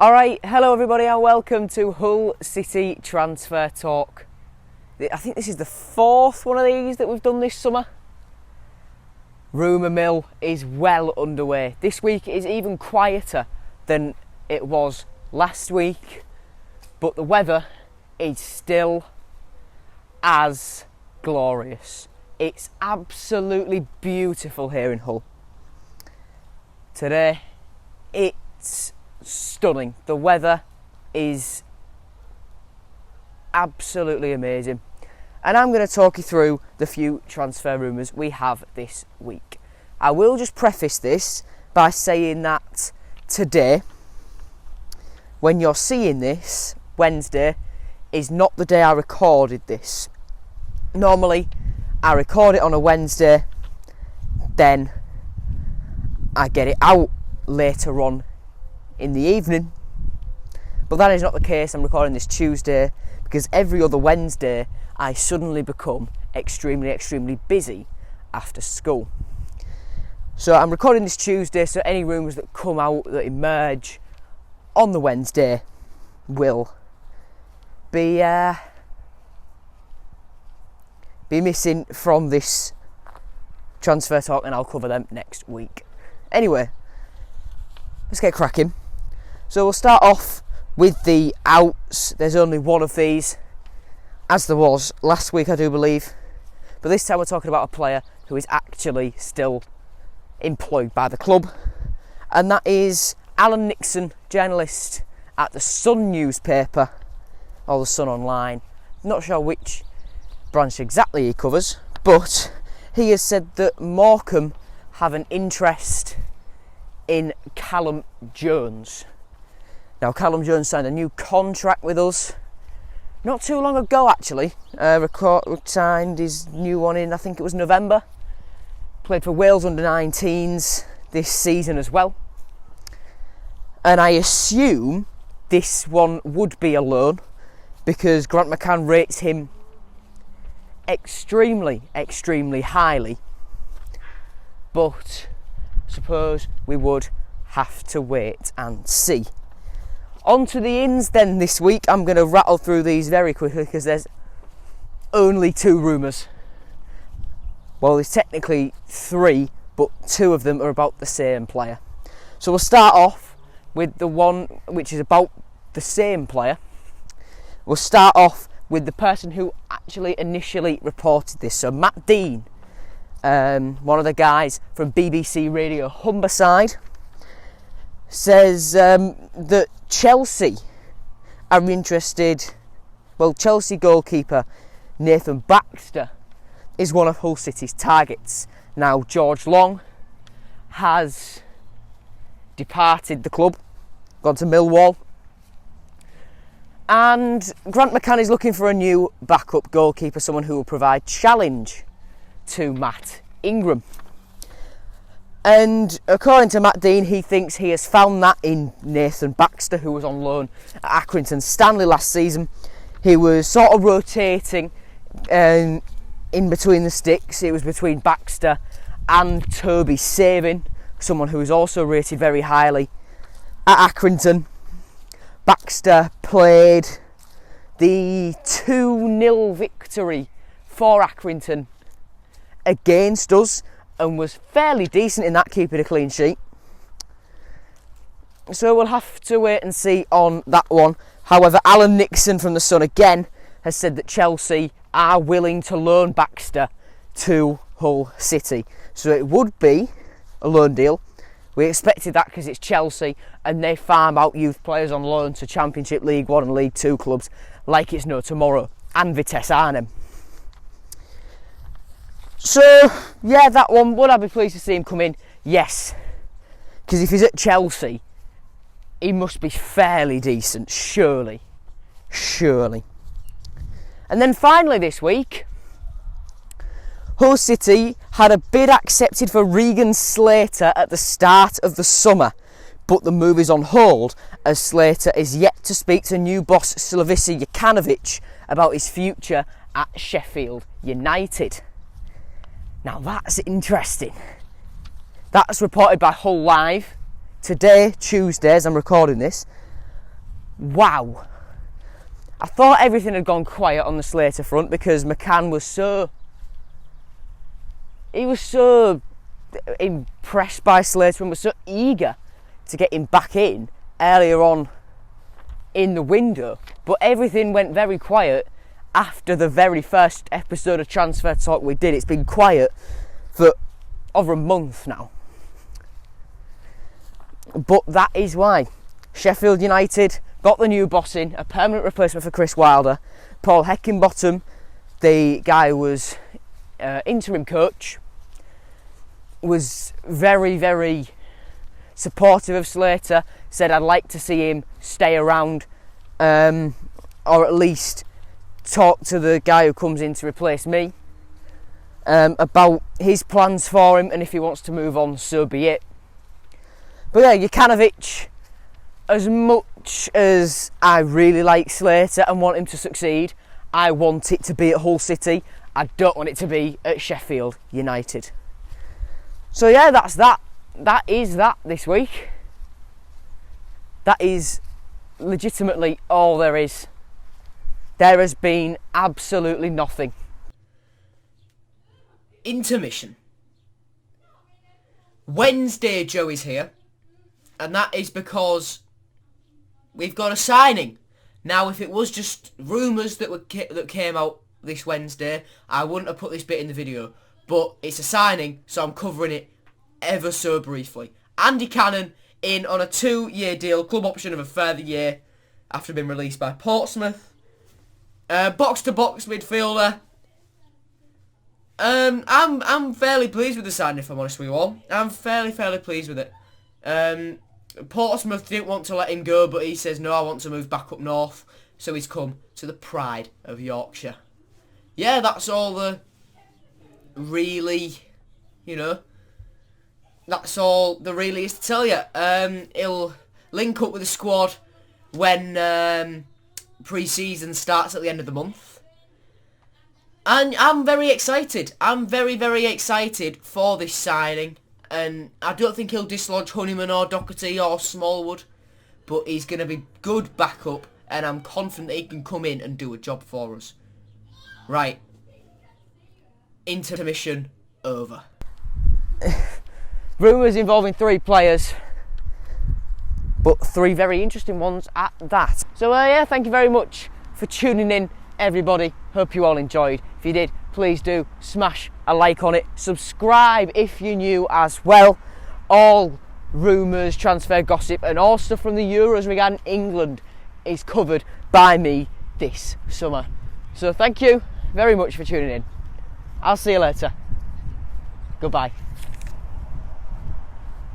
Alright, hello everybody and welcome to Hull City Transfer Talk. I think this is the fourth one of these that we've done this summer. Rumour mill is well underway. This week is even quieter than it was last week, but the weather is still as glorious. It's absolutely beautiful here in Hull. Today, it's stunning. The weather is absolutely amazing. And I'm going to talk you through the few transfer rumours we have this week. I will just preface this by saying that today, when you're seeing this, Wednesday, is not the day I recorded this. Normally, I record it on a Wednesday, then I get it out later on in the evening, but that is not the case. I'm recording this Tuesday because every other Wednesday I suddenly become extremely busy after school. So I'm recording this Tuesday, so any rumours that come out, that emerge on the Wednesday will be missing from this transfer talk, and I'll cover them next week. Anyway, let's get cracking. So we'll start off with the outs. There's only one of these, as there was last week, I do believe. But this time we're talking about a player who is actually still employed by the club. And that is Alan Nixon, journalist at the Sun newspaper, or the Sun Online. Not sure which branch exactly he covers, but he has said that Morecambe have an interest in Callum Jones. Now, Callum Jones signed a new contract with us not too long ago, actually. Signed his new one in, I think it was November. Played for Wales under-19s this season as well. And I assume this one would be a loan because Grant McCann rates him extremely highly. But I suppose we would have to wait and see. On to the ins then this week. I'm going to rattle through these very quickly because there's only two rumours. Well, there's technically three, but two of them are about the same player. So we'll start off with the one which is about the same player. We'll start off with the person who actually initially reported this. So Matt Dean, one of the guys from BBC Radio Humberside, says that Chelsea are interested. Well, Chelsea goalkeeper Nathan Baxter is one of Hull City's targets. Now, George Long has departed the club, gone to Millwall, and Grant McCann is looking for a new backup goalkeeper, someone who will provide challenge to Matt Ingram. And according to Matt Dean, he thinks he has found that in Nathan Baxter, who was on loan at Accrington Stanley last season. He was sort of rotating in between the sticks. It was between Baxter and Toby Savin, someone who is also rated very highly at Accrington. Baxter played the 2-0 victory for Accrington against us and was fairly decent in that, keeping a clean sheet. So we'll have to wait and see on that one. However, Alan Nixon from the Sun again has said that Chelsea are willing to loan Baxter to Hull City. So it would be a loan deal. We expected that because it's Chelsea and they farm out youth players on loan to Championship, League 1 and League 2 clubs like it's no tomorrow, and Vitesse Arnhem. So, yeah, that one, would I be pleased to see him come in? Yes. Because if he's at Chelsea, he must be fairly decent, surely. And then finally this week, Hull City had a bid accepted for Regan Slater at the start of the summer, but the move is on hold as Slater is yet to speak to new boss Slavisa Jokanovic about his future at Sheffield United. Now that's interesting. That's reported by Hull Live today, Tuesday, as I'm recording this. wow. I thought everything had gone quiet on the Slater front because McCann was so impressed by Slater and was so eager to get him back in earlier on in the window. But everything went very quiet after the very first episode of Transfer Talk we did. It's been quiet for over a month now. But that is why Sheffield United got the new boss in, a permanent replacement for Chris Wilder. Paul Heckingbottom, the guy who was interim coach, was very, very supportive of Slater, said I'd like to see him stay around, or at least talk to the guy who comes in to replace me about his plans for him, and if he wants to move on, so be it. But yeah, Jokanovic, as much as I really like Slater and want him to succeed, I want it to be at Hull City. I don't want it to be at Sheffield United. So yeah, that's that. That is that this week. That is legitimately all there is. There has been absolutely nothing. Intermission. Wednesday, Joe is here. And that is because we've got a signing. Now, if it was just rumours that came out this Wednesday, I wouldn't have put this bit in the video. But it's a signing, so I'm covering it ever so briefly. Andy Cannon in on a 2-year deal, club option of a further year after being released by Portsmouth. Box-to-box midfielder. I'm fairly pleased with the signing, if I'm honest with you all. I'm fairly pleased with it. Portsmouth didn't want to let him go, but he says, no, I want to move back up north. So he's come to the pride of Yorkshire. Yeah, that's all the really, that's all there really is to tell you. He'll link up with the squad when pre-season starts at the end of the month. And I'm very excited. I'm very, very excited for this signing. And I don't think he'll dislodge Honeyman or Doherty or Smallwood. But he's going to be good backup. And I'm confident he can come in and do a job for us. Right. Intermission over. Rumours involving 3 players. But 3 very interesting ones at that. So yeah, thank you very much for tuning in, everybody. Hope you all enjoyed. If you did, please do smash a like on it. Subscribe if you're new as well. All rumours, transfer gossip and all stuff from the Euros regarding England is covered by me this summer. So thank you very much for tuning in. I'll see you later. Goodbye.